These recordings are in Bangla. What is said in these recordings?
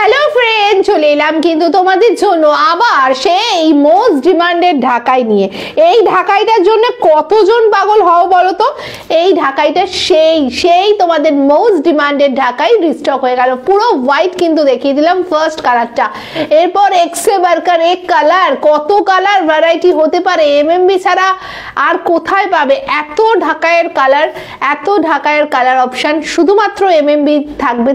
হ্যালো ফ্রেন্ড, চলে এলাম কিন্তু তোমাদের জন্য আবার সেই মোস্ট ডিমান্ডেড ঢাকাই নিয়ে। এই ঢাকাইটার জন্য কতজন পাগল হও বলো তো। এই ঢাকাইটা সেই তোমাদের মোস্ট ডিমান্ডেড ঢাকাই রিস্টক হয়ে গেল। পুরো হোয়াইট কিন্তু দেখিয়ে দিলাম ফার্স্ট কালারটা। এরপর এক্সে বার্কার এক কালার, কত কালার ভ্যারাইটি হতে পারে এমএমবি ছাড়া আর কোথায় পাবে এত ঢাকাইয়ের কালার, এত ঢাকাইয়ের কালার অপশন শুধুমাত্র এমএমবি থাকবে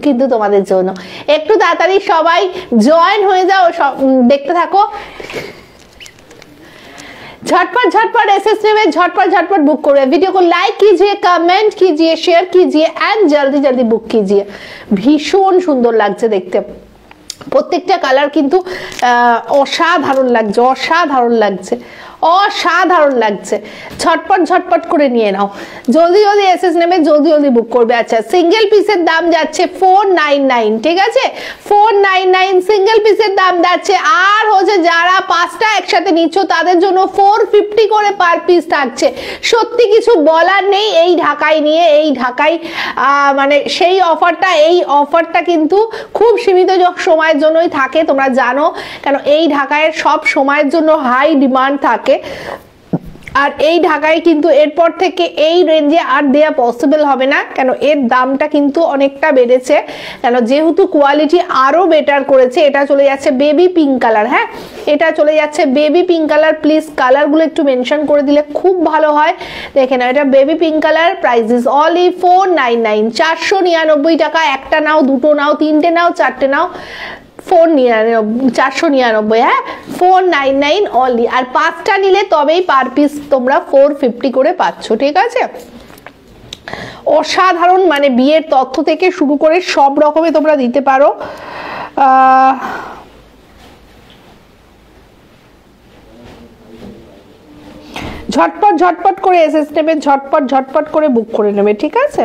কিন্তু তোমাদের জন্য। একটু তাড়াতাড়ি সবাই জয়েন হয়ে যাও, দেখতে থাকো। झटपट झटपट एसएस में झटपट झटपट बुक करो। वीडियो को लाइक कीजिए, कमेंट कीजिए, शेयर कीजिए एंड जल्दी जल्दी बुक कीजिए। भीषण सुंदर লাগছে দেখতে, প্রত্যেকটা কালার কিন্তু অসাধারণ লাগছে, অসাধারণ লাগছে, অসাধারণ লাগছে। ঝটপট ঝটপট করে নিয়ে নাও, জলদি জলদি এসএস নেবে, জলদি জলদি বুক করবে। আচ্ছা, সিঙ্গেল পিসের দাম যাচ্ছে 499, ঠিক আছে 499 সিঙ্গেল পিসের দাম যাচ্ছে। আর হচ্ছে যারা পাঁচটা একসাথে নিচ্ছ তাদের জন্য 450 করে পার পিস থাকছে। সত্যি কিছু বলার নেই এই ঢাকাই নিয়ে। এই ঢাকাই মানে সেই অফারটা, এই অফারটা কিন্তু খুব সীমিত সময়ের জন্যই থাকে, তোমরা জানো, কেন এই ঢাকাইয়ের সব সময়ের জন্য হাই ডিমান্ড থাকে। আর এই ঢাকায় কিন্তু এরপর থেকে এই রেঞ্জে আর দেয়া পসিবল হবে না, কেন এর দামটা কিন্তু অনেকটা বেড়েছে, কেন যেহেতু কোয়ালিটি আরো বেটার করেছে। এটা চলে যাচ্ছে বেবি পিঙ্ক কালার। হ্যাঁ, এটা চলে যাচ্ছে বেবি পিঙ্ক কালার। প্লিজ কালারগুলো একটু মেনশন করে দিলে খুব ভালো হয়। দেখে নাও, এটা baby pink colour. Price is only 499, 499 টাকা। একটা নাও, দুটো নাও, তিনটে নাও, চারটে নাও, 499। হ্যাঁ, 499 অনলি। আর পাঁচটা নিলে তবেই পার পিস তোমরা 450 করে পাচ্ছ, ঠিক আছে। অসাধারণ, মানে বিয়ের তথ্য থেকে শুরু করে সব রকমে তোমরা দিতে পারো। ঝটপট ঝটপট করে এসএস নেবে, ঝটপট ঝটপট করে বুক করে নেবে, ঠিক আছে।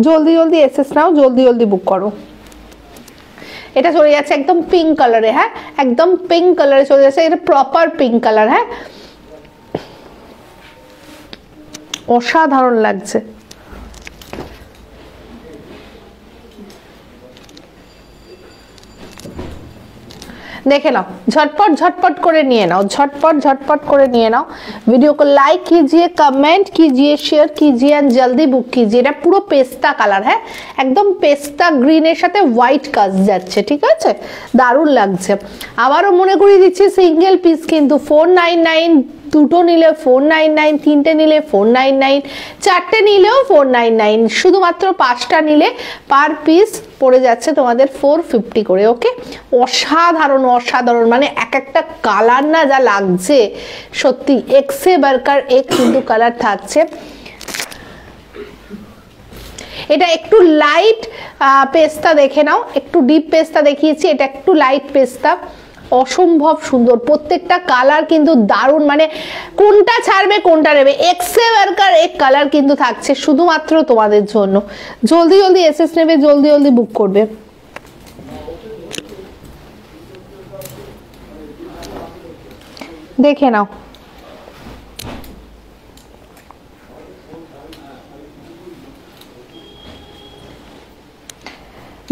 জলদি জলদি এসএস নাও, জলদি জলদি বুক করো। এটা চলে যাচ্ছে একদম পিঙ্ক কালারে। হ্যাঁ, একদম পিঙ্ক কালারে চলে যাচ্ছে, এটা প্রপার পিঙ্ক কালার। হ্যাঁ, অসাধারণ লাগছে। देखे नाओ, झटपट झटपट करे निए नाओ, झटपट झटपट करे निए नाओ। वीडियो को लाइक कीजिए, कमेंट कीजिए, शेयर कीजिए एंड जल्दी बुक कीजिए। এটা পুরো পেস্তা কালার। হ্যাঁ, একদম পেস্তা গ্রিনের সাথে হোয়াইট কাজ যাচ্ছে, ঠিক আছে, দারুণ লাগছে। আবারও মনে করিয়ে দিচ্ছি সিঙ্গেল পিস কিন্তু 499, দুটো নিলে 499, তিনটে নিলে 499, চারটে নিলেও 499, শুধুমাত্র পাঁচটা নিলে পার পিস পড়ে যাচ্ছে তোমাদের 450 করে। ওকে, অসাধারণ অসাধারণ, মানে এক একটা কালার না যা লাগছে সত্যি। এক্সে বার্কার এক কিন্তু কালার থাকছে। এটা একটু লাইট পেস্তা, দেখে নাও, একটু ডিপ পেস্তা দেখিয়েছি, এটা একটু লাইট পেস্তা। অসম্ভব সুন্দর প্রত্যেকটা কালার কিন্তু দারুণ, মানে কোনটা ছাড়বে কোনটা নেবে। এক্সে বার্কার এক কালার কিন্তু থাকছে শুধুমাত্র তোমাদের জন্য। জলদি জলদি এসএস নেবে, জলদি জলদি বুক করবে। দেখে নাও,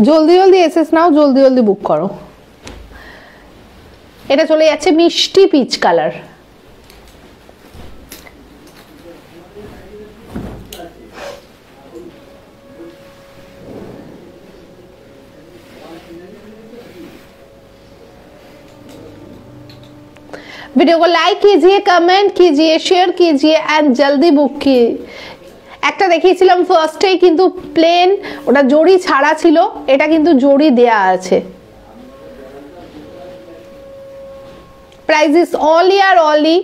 জলদি জলদি এসএস নাও, জলদি জলদি বুক করো। এটা চলে যাচ্ছে মিষ্টি পিচ কালার। वीडियो को लाइक कीजिए, कमेंट कीजिए, शेयर कीजिए एंड जल्दी बुक की। একটা দেখিয়েছিলাম ফার্স্টেই কিন্তু প্লেন, ওটা জড়ি ছাড়া ছিল, এটা কিন্তু জড়ি দেয়া আছে। প্রাইস ইজ অনলি আর অনলি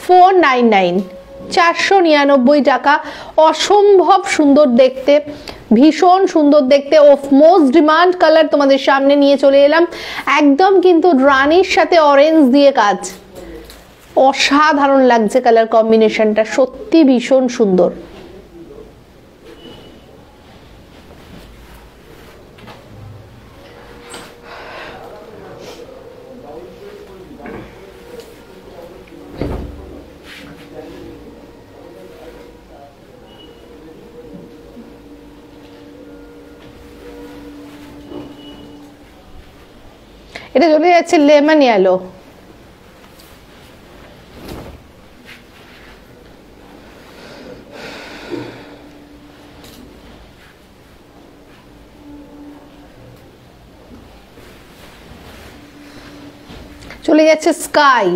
499, 499 টাকা। অসম্ভব সুন্দর দেখতে, ভীষণ সুন্দর দেখতে। অফ মোস্ট ডিমান্ড কালার তোমাদের সামনে নিয়ে চলে এলাম। একদম কিন্তু রানির সাথে অরেঞ্জ দিয়ে কাজ, অসাধারণ লাগছে কালার কম্বিনেশনটা, সত্যি ভীষণ সুন্দর। এটা চলে যাচ্ছে লেমন ইয়েলো। চলে যাচ্ছে স্কাই।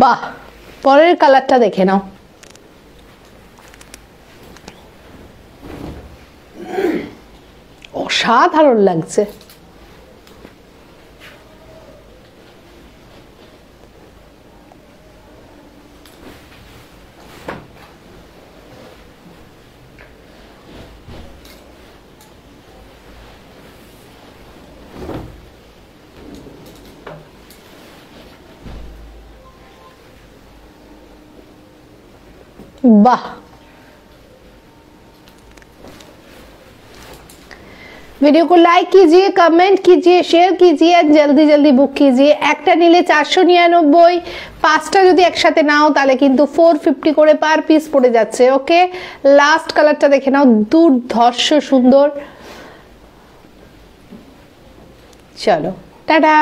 বাহ, পরের কালারটা দেখে নাও। অসাধারণ লাগছে। वाह, वीडियो को लाइक कीजिए, कमेंट कीजिए, शेयर कीजिए, जल्दी जल्दी बुक कीजिए। একটা নিলে 499, পাঁচটা যদি একসাথে নাও তাহলে কিন্তু 450 করে পার পিস পড়ে যাচ্ছে। ওকে, লাস্ট কালারটা দেখে নাও, দুর্ধর্ষ সুন্দর। চলো টাটা।